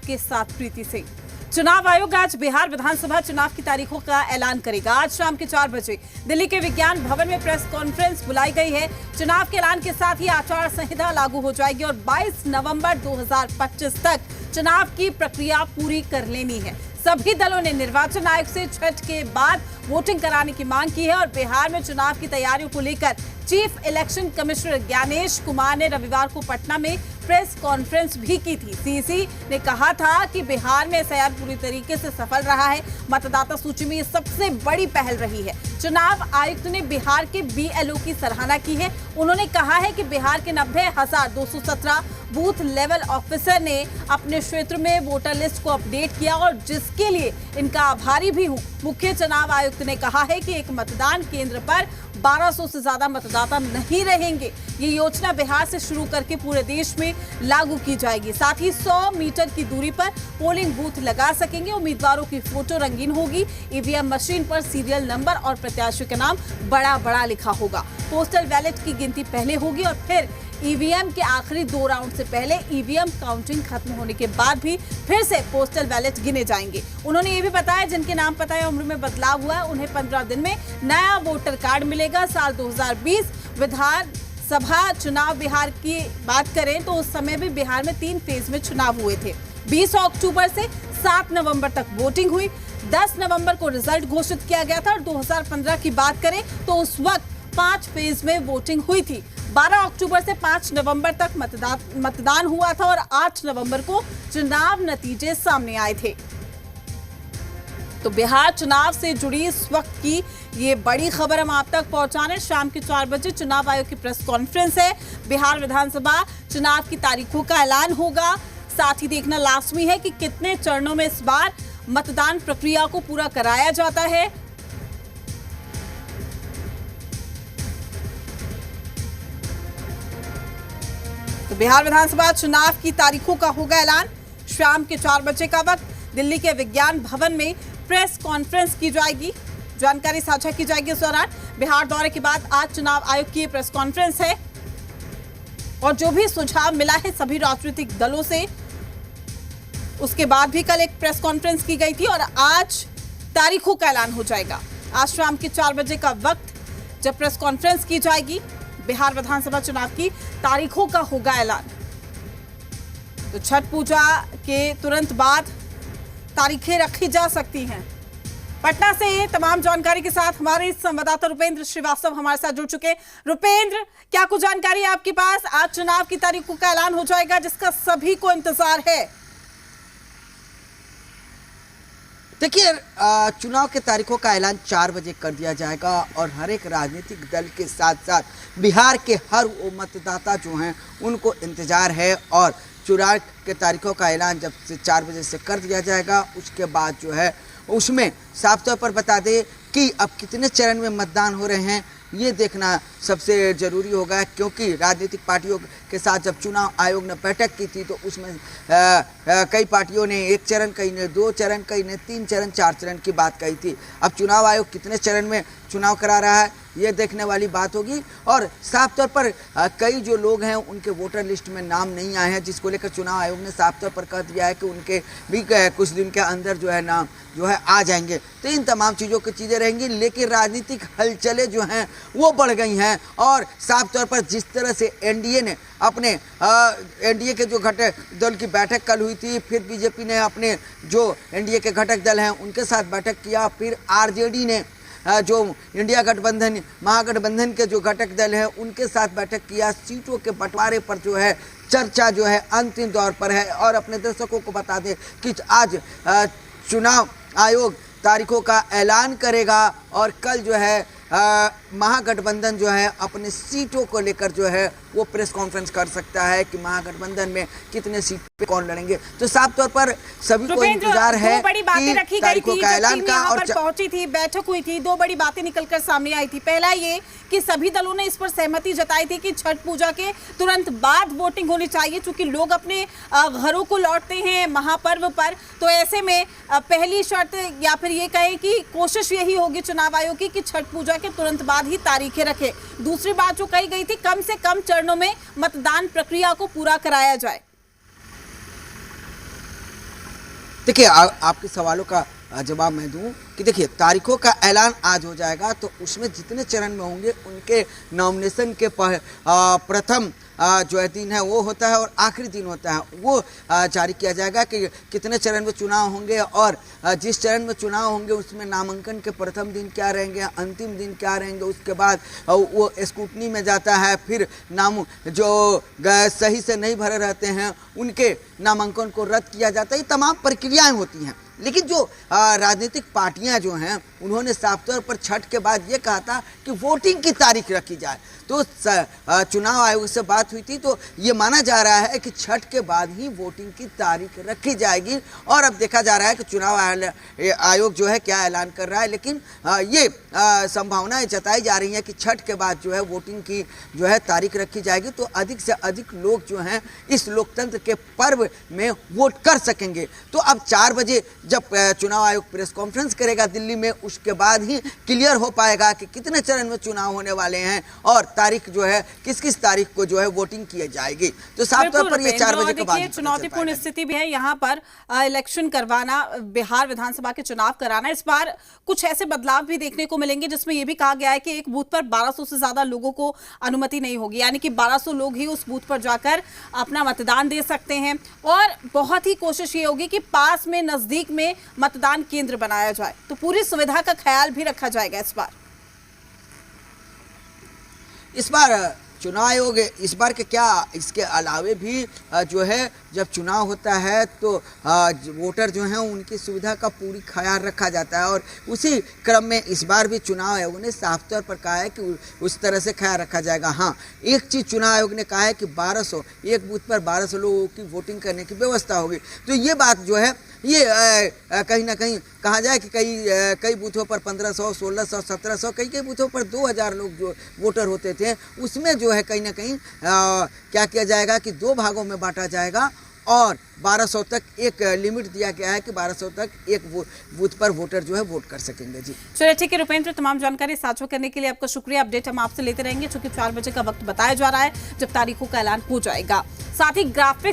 आपके साथ प्रीति सिंह। चुनाव आयोग आज बिहार विधानसभा चुनाव की तारीखों का ऐलान करेगा। आज शाम के 4 बजे दिल्ली के विज्ञान भवन में प्रेस कॉन्फ्रेंस बुलाई गई है। चुनाव के ऐलान के साथ ही आचार संहिता लागू हो जाएगी और 22 नवंबर 2025 तक चुनाव की प्रक्रिया पूरी कर लेनी है। सभी दलों ने निर्वाचन आयोग से छठ के बाद वोटिंग कराने की मांग की है और बिहार में चुनाव की तैयारियों को लेकर chief election commissioner Gyanesh Kumar ने रविवार को पटना में प्रेस कॉन्फ्रेंस भी की थी। सीसी ने कहा था कि बिहार में एसआईआर पूरी तरीके से सफल रहा है। मतदाता सूची में ये सबसे बड़ी पहल रही है। चुनाव आयुक्त ने बिहार के बीएलओ की सराहना की है। उन्होंने कहा है कि बिहार के 90,217 बूथ लेवल ऑफिसर ने अपने क्षेत्र में वोटर लिस्ट को अपडेट किया और जिसके लिए इनका आभारी भी हूं। मुख्य चुनाव आयुक्त ने कहा है कि एक मतदान केंद्र पर 1200 से ज्यादा मतदाता नहीं रहेंगे। ये योजना बिहार से शुरू करके पूरे देश में लागू की जाएगी। साथ ही 100 मीटर की दूरी पर पोलिंग बूथ लगा सकेंगे। उम्मीदवारों की फोटो रंगीन होगी। ईवीएम मशीन पर सीरियल नंबर और प्रत्याशियों के नाम बड़ा बड़ा लिखा होगा। पोस्टल बैलेट की गिनती पहले होगी और फिर ईवीएम के आखिरी 2 राउंड से पहले ईवीएम काउंटिंग खत्म होने के बाद भी फिर से पोस्टल बैलेट गिने जाएंगे। उन्होंने ये भी बताया जिनके नाम पता या उम्र में बदलाव हुआ है उन्हें 15 दिन में नया वोटर कार्ड मिलेगा। साल 2020 विधानसभा चुनाव बिहार की बात करें तो उस समय भी बिहार में 3 फेज में चुनाव हुए थे। 20 अक्टूबर से 7 नवंबर तक वोटिंग हुई। 10 नवंबर को रिजल्ट घोषित किया गया था और 2015 की बात करें तो उस वक्त 5 फेज में वोटिंग हुई थी। 12 अक्टूबर से 5 नवंबर तक मतदान हुआ था और 8 नवंबर को चुनाव नतीजे सामने आए थे। तो बिहार चुनाव से जुड़ी इस वक्त की ये बड़ी खबर हम आप तक पहुंचाने। शाम के 4 बजे चुनाव आयोग की प्रेस कॉन्फ्रेंस है। बिहार विधानसभा चुनाव की तारीखों का ऐलान होगा। साथ ही देखना लाजमी है कि कितने चरणों में इस बार मतदान प्रक्रिया को पूरा कराया जाता है। तो बिहार विधानसभा चुनाव की तारीखों का होगा ऐलान। शाम के 4 बजे का वक्त दिल्ली के विज्ञान भवन में प्रेस कॉन्फ्रेंस की जाएगी। जानकारी साझा की जाएगी। इस दौरान बिहार दौरे के बाद आज चुनाव आयोग की प्रेस कॉन्फ्रेंस है और जो भी सुझाव मिला है सभी राजनीतिक दलों से, उसके बाद भी कल एक प्रेस कॉन्फ्रेंस की गई थी और आज तारीखों का ऐलान हो जाएगा। आज शाम के 4 बजे का वक्त जब प्रेस कॉन्फ्रेंस की जाएगी, बिहार विधानसभा चुनाव की तारीखों का होगा ऐलान। तो छठ पूजा के तुरंत बाद तारीखें रखी जा सकती हैं। पटना से तमाम जानकारी के साथ हमारे संवाददाता रुपेंद्र श्रीवास्तव हमारे साथ जुड़ चुके। रुपेंद्र, क्या कुछ जानकारी है आपके पास? आज चुनाव की तारीखों का ऐलान हो जाएगा जिसका सभी को इंतजार है। देखिए, चुनाव के तारीखों का ऐलान 4 बजे कर दिया जाएगा और हर एक राजनीतिक दल के साथ साथ बिहार के हर वो मतदाता जो हैं उनको इंतजार है और चुनाव के तारीखों का ऐलान जब से 4 बजे से कर दिया जाएगा उसके बाद जो है उसमें साफ तौर पर बता दें कि अब कितने चरण में मतदान हो रहे हैं ये देखना सबसे ज़रूरी होगा, क्योंकि राजनीतिक पार्टियों के साथ जब चुनाव आयोग ने बैठक की थी तो उसमें कई पार्टियों ने 1 चरण, कई ने 2 चरण, कई ने 3 चरण, 4 चरण की बात कही थी। अब चुनाव आयोग कितने चरण में चुनाव करा रहा है ये देखने वाली बात होगी और साफ तौर पर कई जो लोग हैं उनके वोटर लिस्ट में नाम नहीं आए हैं, जिसको लेकर चुनाव आयोग ने साफ तौर पर कह दिया है कि उनके भी कुछ दिन के अंदर जो है नाम जो है आ जाएंगे। तो इन तमाम चीज़ों की चीज़ें रहेंगी, लेकिन राजनीतिक हलचलें जो हैं वो बढ़ गई हैं और साफ तौर पर जिस तरह से एनडीए ने अपने एनडीए के जो घटक दल की बैठक कल हुई थी, फिर बीजेपी ने अपने जो एनडीए के घटक दल हैं उनके साथ बैठक किया, फिर आरजेडी ने जो इंडिया गठबंधन महागठबंधन के जो घटक दल हैं उनके साथ बैठक किया। सीटों के बंटवारे पर जो है चर्चा जो है अंतिम दौर पर है और अपने दर्शकों को बता दें कि आज चुनाव आयोग तारीखों का ऐलान करेगा और कल जो है महागठबंधन जो है अपने सीटों को लेकर जो है वो प्रेस कॉन्फ्रेंस कर सकता है कि महागठबंधन में कितने सीट पे कौन लड़ेंगे। तो साफ तौर पर सभी को इंतजार है बड़ी बातें रखी गई थी, का ऐलान का और पहुंची थी, बैठक हुई थी, 2 बड़ी बातें निकलकर सामने आई थी। पहला ये कि सभी दलों ने इस पर सहमति जताई थी कि छठ पूजा के तुरंत बाद वोटिंग होनी चाहिए, क्योंकि लोग अपने घरों को लौटते हैं महापर्व पर। तो ऐसे में पहली शर्त या फिर ये कहें कि कोशिश यही होगी चुनाव आयोग की कि छठ पूजा के तुरंत बाद ही तारीखें रखे। दूसरी बात जो कही गई थी, कम से कम चरणों में मतदान प्रक्रिया को पूरा कराया जाए। देखिए आपके सवालों का जवाब मैं दूं कि देखिए तारीखों का ऐलान आज हो जाएगा, तो उसमें जितने चरण में होंगे उनके नॉमिनेशन के प्रथम जो है दिन है वो होता है और आखिरी दिन होता है वो जारी किया जाएगा कि कितने चरण में चुनाव होंगे, और जिस चरण में चुनाव होंगे उसमें नामांकन के प्रथम दिन क्या रहेंगे, अंतिम दिन क्या रहेंगे, उसके बाद वो स्क्रूटनी में जाता है, फिर नाम जो सही से नहीं भरे रहते हैं उनके नामांकन को रद्द किया जाता है। ये तमाम प्रक्रियाएं होती हैं। लेकिन जो राजनीतिक पार्टियां जो हैं उन्होंने साफ तौर पर छठ के बाद ये कहा था कि वोटिंग की तारीख रखी जाए। तो चुनाव आयोग से बात हुई थी, तो ये माना जा रहा है कि छठ के बाद ही वोटिंग की तारीख रखी जाएगी। और अब देखा जा रहा है कि चुनाव आयोग जो है क्या ऐलान कर रहा है, लेकिन ये संभावनाएं जताई जा रही हैं कि छठ के बाद जो है वोटिंग की जो है तारीख रखी जाएगी, तो अधिक से अधिक लोग जो हैं इस लोकतंत्र के पर्व में वोट कर सकेंगे। तो अब 4 बजे जब चुनाव आयोग प्रेस कॉन्फ्रेंस करेगा दिल्ली में, उसके बाद ही क्लियर हो पाएगा कि कितने चरण में चुनाव होने वाले हैं और तारीख जो है किस किस तारीख को जो है वोटिंग की जाएगी। तो साफ तौर पर ये 4 बजे के बाद चुनौतीपूर्ण स्थिति भी है यहाँ पर इलेक्शन करवाना, बिहार विधानसभा के चुनाव कराना। इस बार कुछ ऐसे बदलाव भी देखने को मिलेंगे जिसमें यह भी कहा गया है कि एक बूथ पर 1200 से ज्यादा लोगों को अनुमति नहीं होगी, यानी कि 1200 लोग ही उस बूथ पर जाकर अपना मतदान दे सकते हैं। और बहुत ही कोशिश ये होगी कि पास में नजदीक में मतदान केंद्र बनाया जाए, तो पूरी सुविधा का ख्याल भी रखा जाएगा। इस बार चुनाव आयोग इस बार के क्या इसके अलावे भी जो है जब चुनाव होता है तो वोटर जो हैं उनकी सुविधा का पूरी ख्याल रखा जाता है, और उसी क्रम में इस बार भी चुनाव आयोग ने साफ तौर पर कहा है कि उस तरह से ख्याल रखा जाएगा। हाँ, एक चीज़ चुनाव आयोग ने कहा है कि 1200 एक बूथ पर 1200 लोगों की वोटिंग करने की व्यवस्था होगी। तो ये बात जो है ये कहीं ना कहीं कहा जाए कि कई बूथों पर 1500, 1600, 1700, कई बूथों पर 2000 लोग जो वोटर होते थे, उसमें जो है कहीं ना कहीं क्या किया जाएगा कि 2 भागों में बांटा जाएगा और 1200 तक एक लिमिट दिया गया है कि 1200 तक एक बूथ पर वोटर जो है वोट कर सकेंगे। जी चलिए ठीक है रुपेंद्र, तमाम जानकारी साझा करने के लिए आपका शुक्रिया। अपडेट हम आपसे लेते रहेंगे, चूंकि 4 बजे का वक्त बताया जा रहा है जब तारीखों का ऐलान हो जाएगा। साथ ही ग्राफिक्स